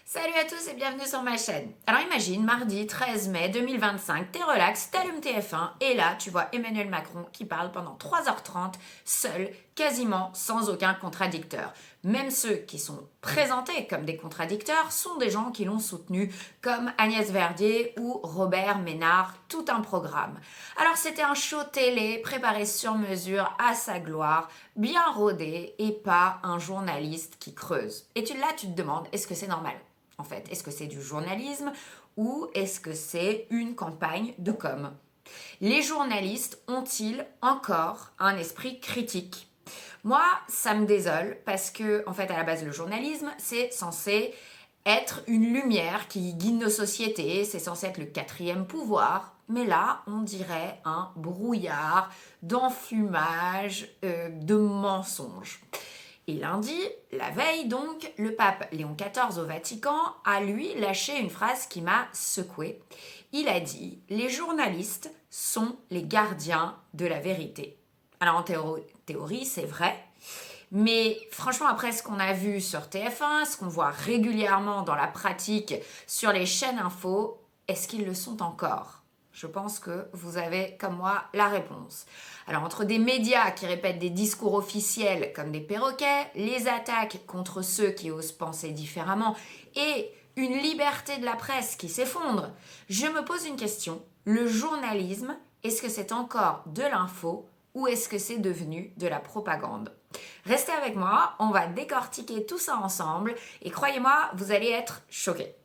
Salut à tous et bienvenue sur ma chaîne. Alors imagine, mardi 13 mai 2025, t'es relax, t'allumes TF1 et là tu vois Emmanuel Macron qui parle pendant 3h30, seul, quasiment sans aucun contradicteur. Même ceux qui sont présentés comme des contradicteurs sont des gens qui l'ont soutenu, comme Agnès Verdier ou Robert Ménard, tout un programme. Alors c'était un show télé préparé sur mesure à sa gloire, bien rodé et pas un journaliste qui creuse. Et là tu te demandes, est-ce que c'est normal ? En fait, est-ce que c'est du journalisme ou est-ce que c'est une campagne de com'? Les journalistes ont-ils encore un esprit critique? Moi, ça me désole parce que, en fait, à la base, le journalisme, c'est censé être une lumière qui guide nos sociétés, c'est censé être le quatrième pouvoir, mais là, on dirait un brouillard d'enfumage, de mensonges. Et lundi, la veille donc, le pape Léon XIV au Vatican a lui lâché une phrase qui m'a secouée. Il a dit « Les journalistes sont les gardiens de la vérité ». Alors en théorie, c'est vrai, mais franchement, après ce qu'on a vu sur TF1, ce qu'on voit régulièrement dans la pratique sur les chaînes info, est-ce qu'ils le sont encore ? Je pense que vous avez, comme moi, la réponse. Alors, entre des médias qui répètent des discours officiels comme des perroquets, les attaques contre ceux qui osent penser différemment et une liberté de la presse qui s'effondre, je me pose une question. Le journalisme, est-ce que c'est encore de l'info ou est-ce que c'est devenu de la propagande ? Restez avec moi, on va décortiquer tout ça ensemble et croyez-moi, vous allez être choqués.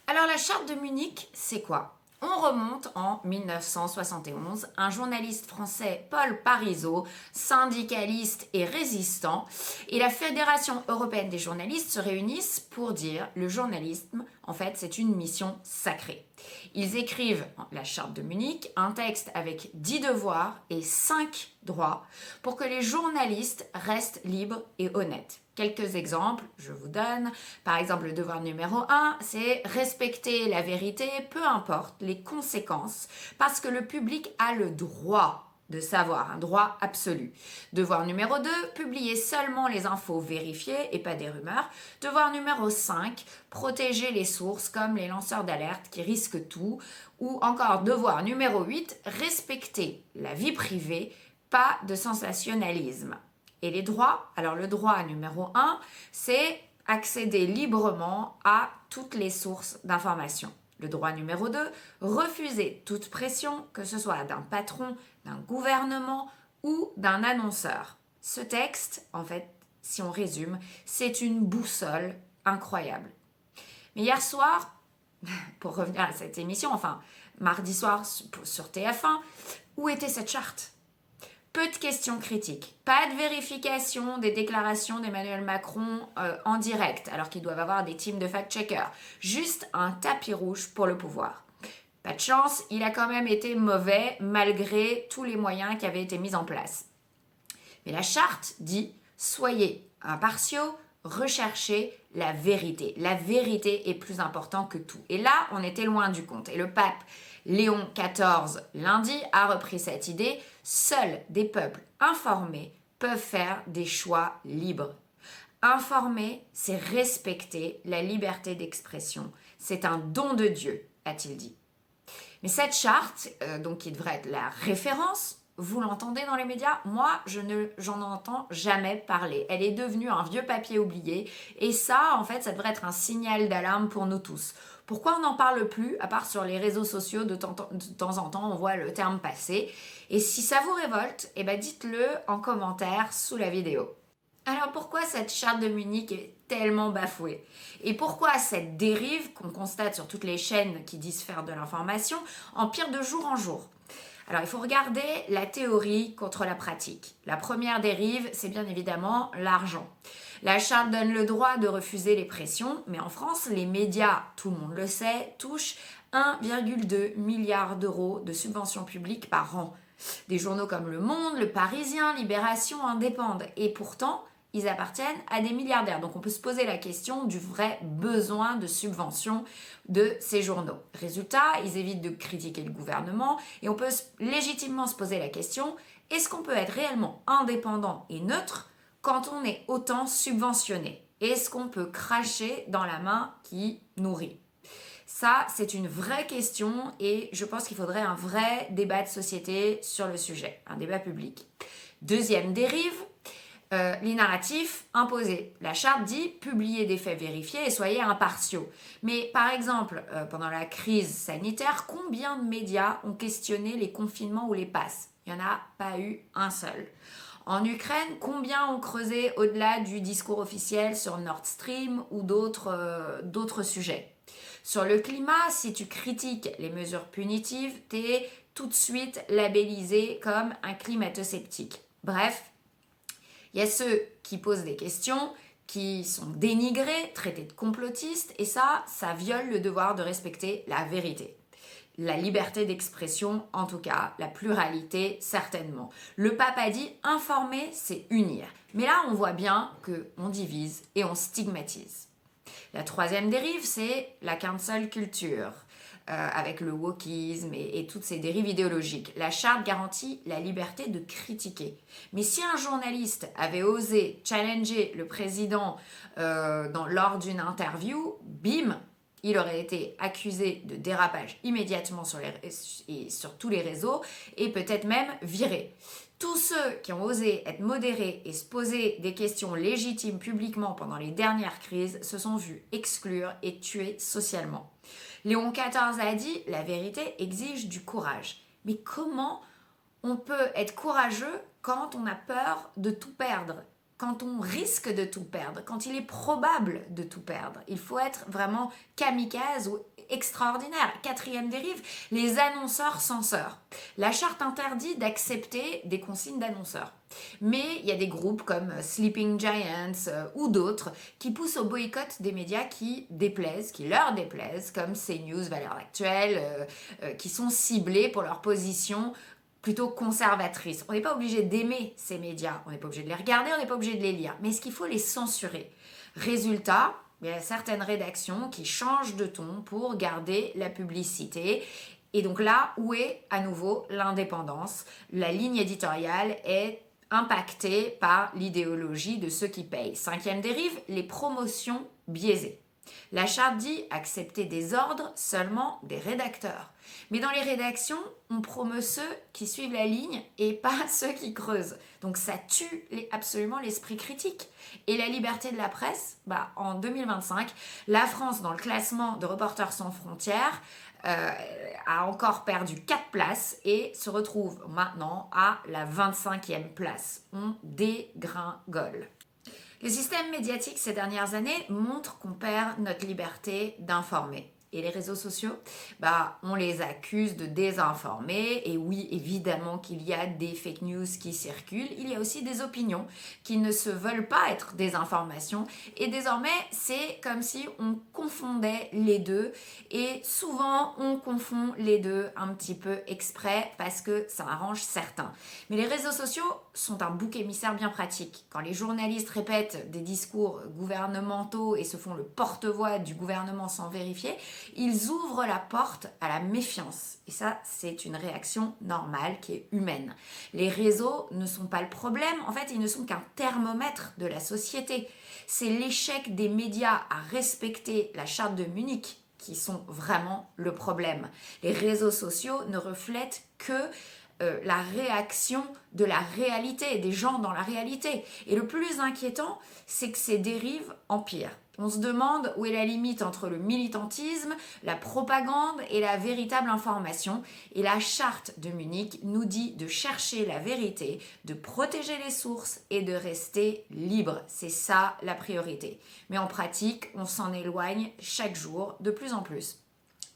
Alors, la charte de Munich, c'est quoi ? On remonte en 1971, un journaliste français, Paul Parisot, syndicaliste et résistant, et la Fédération européenne des journalistes se réunissent pour dire le journalisme, en fait, c'est une mission sacrée. Ils écrivent la charte de Munich, un texte avec 10 devoirs et 5 droits pour que les journalistes restent libres et honnêtes. Quelques exemples, je vous donne. Par exemple, le devoir numéro 1, c'est respecter la vérité, peu importe les conséquences, parce que le public a le droit de savoir, un droit absolu. Devoir numéro 2, publier seulement les infos vérifiées et pas des rumeurs. Devoir numéro 5, protéger les sources comme les lanceurs d'alerte qui risquent tout. Ou encore devoir numéro 8, respecter la vie privée, pas de sensationnalisme. Et les droits, alors le droit numéro 1, c'est accéder librement à toutes les sources d'information. Le droit numéro 2, refuser toute pression, que ce soit d'un patron, d'un gouvernement ou d'un annonceur. Ce texte, en fait, si on résume, c'est une boussole incroyable. Mais hier soir, pour revenir à cette émission, enfin mardi soir sur TF1, où était cette charte ? Peu de questions critiques, pas de vérification des déclarations d'Emmanuel Macron en direct, alors qu'ils doivent avoir des teams de fact-checkers. Juste un tapis rouge pour le pouvoir. Pas de chance, il a quand même été mauvais malgré tous les moyens qui avaient été mis en place. Mais la charte dit « Soyez impartiaux, recherchez la vérité. La vérité est plus importante que tout. » Et là, on était loin du compte. Et le pape Léon XIV, lundi, a repris cette idée. Seuls des peuples informés peuvent faire des choix libres. Informer, c'est respecter la liberté d'expression. C'est un don de Dieu, a-t-il dit. Mais cette charte, donc qui devrait être la référence, vous l'entendez dans les médias ? Moi, j'en entends jamais parler. Elle est devenue un vieux papier oublié. Et ça, en fait, ça devrait être un signal d'alarme pour nous tous. Pourquoi on n'en parle plus, à part sur les réseaux sociaux, de temps en temps, on voit le terme passer. Et si ça vous révolte, eh ben dites-le en commentaire sous la vidéo. Alors pourquoi cette charte de Munich est tellement bafouée ? Et pourquoi cette dérive qu'on constate sur toutes les chaînes qui disent faire de l'information empire de jour en jour ? Alors, il faut regarder la théorie contre la pratique. La première dérive, c'est bien évidemment l'argent. La charte donne le droit de refuser les pressions, mais en France, les médias, tout le monde le sait, touchent 1,2 milliard d'euros de subventions publiques par an. Des journaux comme Le Monde, Le Parisien, Libération en dépendent. Et pourtant, ils appartiennent à des milliardaires. Donc on peut se poser la question du vrai besoin de subvention de ces journaux. Résultat, ils évitent de critiquer le gouvernement et on peut légitimement se poser la question, est-ce qu'on peut être réellement indépendant et neutre quand on est autant subventionné ? Est-ce qu'on peut cracher dans la main qui nourrit? Ça, c'est une vraie question et je pense qu'il faudrait un vrai débat de société sur le sujet, un débat public. Deuxième dérive, les narratifs imposés. La charte dit publiez des faits vérifiés et soyez impartiaux. Mais par exemple, pendant la crise sanitaire, combien de médias ont questionné les confinements ou les passes? Il n'y en a pas eu un seul. En Ukraine, combien ont creusé au-delà du discours officiel sur Nord Stream ou d'autres sujets? Sur le climat, si tu critiques les mesures punitives, t'es tout de suite labellisé comme un climato-sceptique. Bref, il y a ceux qui posent des questions, qui sont dénigrés, traités de complotistes, et ça viole le devoir de respecter la vérité. La liberté d'expression, en tout cas, la pluralité, certainement. Le pape a dit « informer, c'est unir ». Mais là, on voit bien qu'on divise et on stigmatise. La troisième dérive, c'est la cancel culture, avec le wokisme et toutes ces dérives idéologiques. La charte garantit la liberté de critiquer. Mais si un journaliste avait osé challenger le président lors d'une interview, bim, il aurait été accusé de dérapage immédiatement sur tous les réseaux et peut-être même viré. Tous ceux qui ont osé être modérés et se poser des questions légitimes publiquement pendant les dernières crises se sont vus exclure et tuer socialement. Léon XIV a dit « La vérité exige du courage ». Mais comment on peut être courageux quand on a peur de tout perdre ? Quand on risque de tout perdre, quand il est probable de tout perdre? Il faut être vraiment kamikaze ou extraordinaire. Quatrième dérive, les annonceurs censeurs. La charte interdit d'accepter des consignes d'annonceurs. Mais il y a des groupes comme Sleeping Giants ou d'autres qui poussent au boycott des médias qui leur déplaisent, comme CNews, Valeurs Actuelles, qui sont ciblés pour leur position plutôt conservatrice. On n'est pas obligé d'aimer ces médias, on n'est pas obligé de les regarder, on n'est pas obligé de les lire, mais est-ce qu'il faut les censurer? Résultat, il y a certaines rédactions qui changent de ton pour garder la publicité. Et donc là, où est à nouveau l'indépendance? La ligne éditoriale est impactée par l'idéologie de ceux qui payent. Cinquième dérive, les promotions biaisées. La charte dit accepter des ordres seulement des rédacteurs. Mais dans les rédactions, on promeut ceux qui suivent la ligne et pas ceux qui creusent. Donc ça tue absolument l'esprit critique. Et la liberté de la presse, en 2025, la France, dans le classement de Reporters sans frontières, a encore perdu 4 places et se retrouve maintenant à la 25e place. On dégringole. Le système médiatique ces dernières années montre qu'on perd notre liberté d'informer. Et les réseaux sociaux, on les accuse de désinformer. Et oui, évidemment qu'il y a des fake news qui circulent. Il y a aussi des opinions qui ne se veulent pas être des informations. Et désormais, c'est comme si on confondait les deux. Et souvent, on confond les deux un petit peu exprès parce que ça arrange certains. Mais les réseaux sociaux sont un bouc émissaire bien pratique. Quand les journalistes répètent des discours gouvernementaux et se font le porte-voix du gouvernement sans vérifier, ils ouvrent la porte à la méfiance. Et ça, c'est une réaction normale qui est humaine. Les réseaux ne sont pas le problème. En fait, ils ne sont qu'un thermomètre de la société. C'est l'échec des médias à respecter la charte de Munich qui sont vraiment le problème. Les réseaux sociaux ne reflètent que la réaction de la réalité, des gens dans la réalité. Et le plus inquiétant, c'est que ces dérives empirent. On se demande où est la limite entre le militantisme, la propagande et la véritable information. Et la charte de Munich nous dit de chercher la vérité, de protéger les sources et de rester libre. C'est ça la priorité. Mais en pratique, on s'en éloigne chaque jour de plus en plus.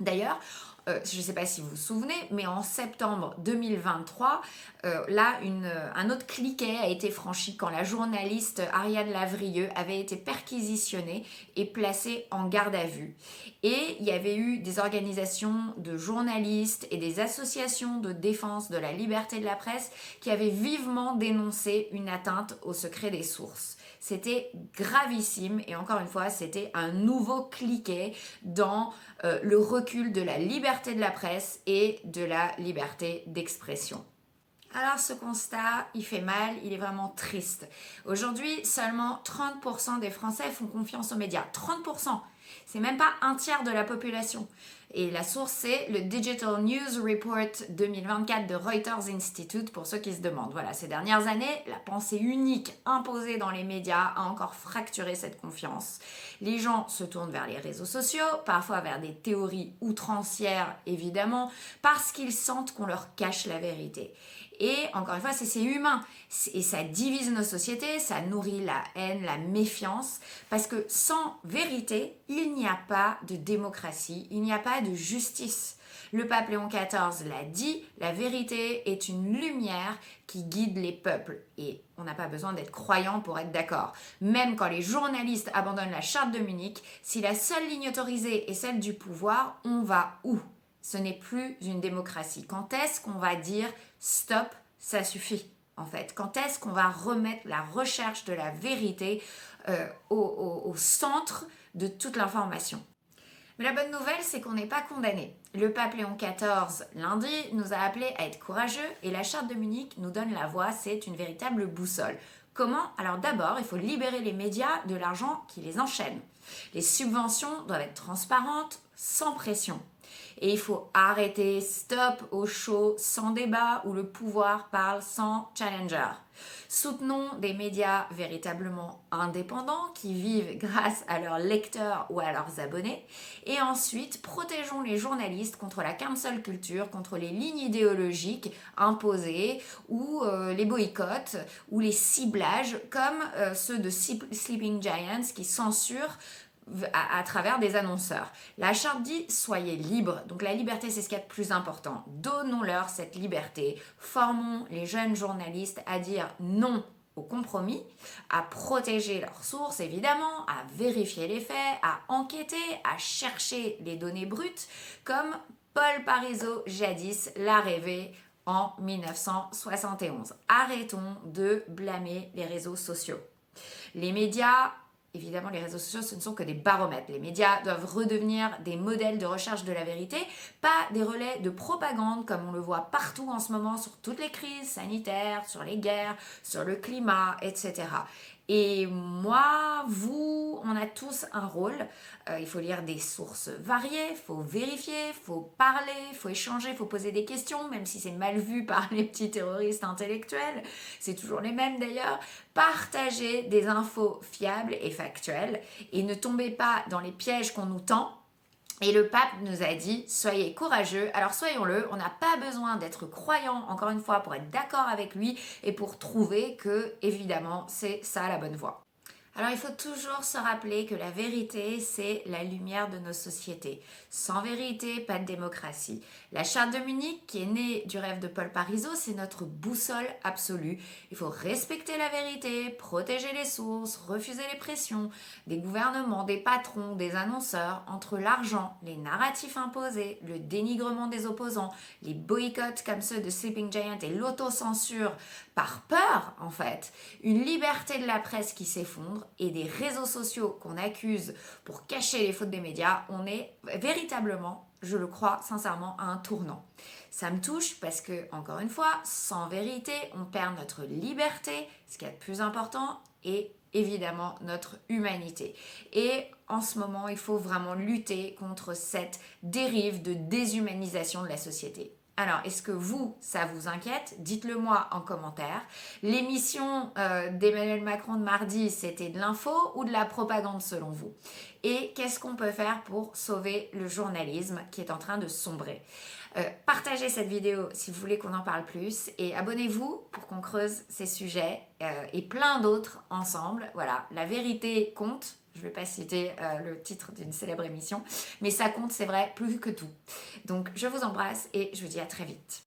D'ailleurs, je ne sais pas si vous vous souvenez, mais en septembre 2023, un autre cliquet a été franchi quand la journaliste Ariane Lavrieux avait été perquisitionnée et placée en garde à vue. Et il y avait eu des organisations de journalistes et des associations de défense de la liberté de la presse qui avaient vivement dénoncé une atteinte au secret des sources. C'était gravissime et encore une fois, c'était un nouveau cliquet dans le recul de la liberté de la presse et de la liberté d'expression. Alors ce constat, il fait mal, il est vraiment triste. Aujourd'hui, seulement 30% des Français font confiance aux médias. 30%. C'est même pas un tiers de la population. Et la source, c'est le Digital News Report 2024 de Reuters Institute, pour ceux qui se demandent. Voilà, ces dernières années, la pensée unique imposée dans les médias a encore fracturé cette confiance. Les gens se tournent vers les réseaux sociaux, parfois vers des théories outrancières, évidemment, parce qu'ils sentent qu'on leur cache la vérité. Et encore une fois, c'est humain. Et ça divise nos sociétés, ça nourrit la haine, la méfiance. Parce que sans vérité, il n'y a pas de démocratie, il n'y a pas de justice. Le pape Léon XIV l'a dit, la vérité est une lumière qui guide les peuples. Et on n'a pas besoin d'être croyant pour être d'accord. Même quand les journalistes abandonnent la charte de Munich, si la seule ligne autorisée est celle du pouvoir, on va où ? Ce n'est plus une démocratie. Quand est-ce qu'on va dire stop, ça suffit en fait? Quand est-ce qu'on va remettre la recherche de la vérité au centre de toute l'information? Mais la bonne nouvelle, c'est qu'on n'est pas condamné. Le pape Léon XIV, lundi, nous a appelés à être courageux et la charte de Munich nous donne la voie, c'est une véritable boussole. Comment? Alors d'abord, il faut libérer les médias de l'argent qui les enchaîne. Les subventions doivent être transparentes, sans pression. Et il faut arrêter, stop au show sans débat où le pouvoir parle sans challenger. Soutenons des médias véritablement indépendants qui vivent grâce à leurs lecteurs ou à leurs abonnés. Et ensuite, protégeons les journalistes contre la cancel culture, contre les lignes idéologiques imposées ou les boycotts ou les ciblages comme ceux de Sleeping Giants qui censurent à travers des annonceurs. La charte dit soyez libres, donc la liberté c'est ce qu'il y a de plus important. Donnons-leur cette liberté, formons les jeunes journalistes à dire non au compromis, à protéger leurs sources évidemment, à vérifier les faits, à enquêter, à chercher les données brutes, comme Paul Parisot jadis l'a rêvé en 1971. Arrêtons de blâmer les réseaux sociaux. Les médias, évidemment, les réseaux sociaux, ce ne sont que des baromètres. Les médias doivent redevenir des modèles de recherche de la vérité, pas des relais de propagande comme on le voit partout en ce moment sur toutes les crises sanitaires, sur les guerres, sur le climat, etc. Et moi, vous, on a tous un rôle. Il faut lire des sources variées, il faut vérifier, il faut parler, il faut échanger, il faut poser des questions, même si c'est mal vu par les petits terroristes intellectuels. C'est toujours les mêmes d'ailleurs. Partagez des infos fiables et factuelles et ne tombez pas dans les pièges qu'on nous tend. Et le pape nous a dit, soyez courageux, alors soyons-le, on n'a pas besoin d'être croyant, encore une fois, pour être d'accord avec lui et pour trouver que, évidemment, c'est ça la bonne voie. Alors il faut toujours se rappeler que la vérité, c'est la lumière de nos sociétés. Sans vérité, pas de démocratie. La charte de Munich, qui est née du rêve de Paul Parisot, c'est notre boussole absolue. Il faut respecter la vérité, protéger les sources, refuser les pressions des gouvernements, des patrons, des annonceurs, entre l'argent, les narratifs imposés, le dénigrement des opposants, les boycotts comme ceux de Sleeping Giant et l'autocensure par peur, en fait, une liberté de la presse qui s'effondre, et des réseaux sociaux qu'on accuse pour cacher les fautes des médias, on est véritablement, je le crois sincèrement, à un tournant. Ça me touche parce que, encore une fois, sans vérité, on perd notre liberté, ce qui est le plus important, et évidemment notre humanité. Et en ce moment, il faut vraiment lutter contre cette dérive de déshumanisation de la société. Alors, est-ce que vous, ça vous inquiète? Dites-le moi en commentaire. L'émission d'Emmanuel Macron de mardi, c'était de l'info ou de la propagande selon vous? Et qu'est-ce qu'on peut faire pour sauver le journalisme qui est en train de sombrer? Partagez cette vidéo si vous voulez qu'on en parle plus et abonnez-vous pour qu'on creuse ces sujets et plein d'autres ensemble. Voilà, la vérité compte. Je ne vais pas citer le titre d'une célèbre émission, mais ça compte, c'est vrai, plus que tout. Donc, je vous embrasse et je vous dis à très vite.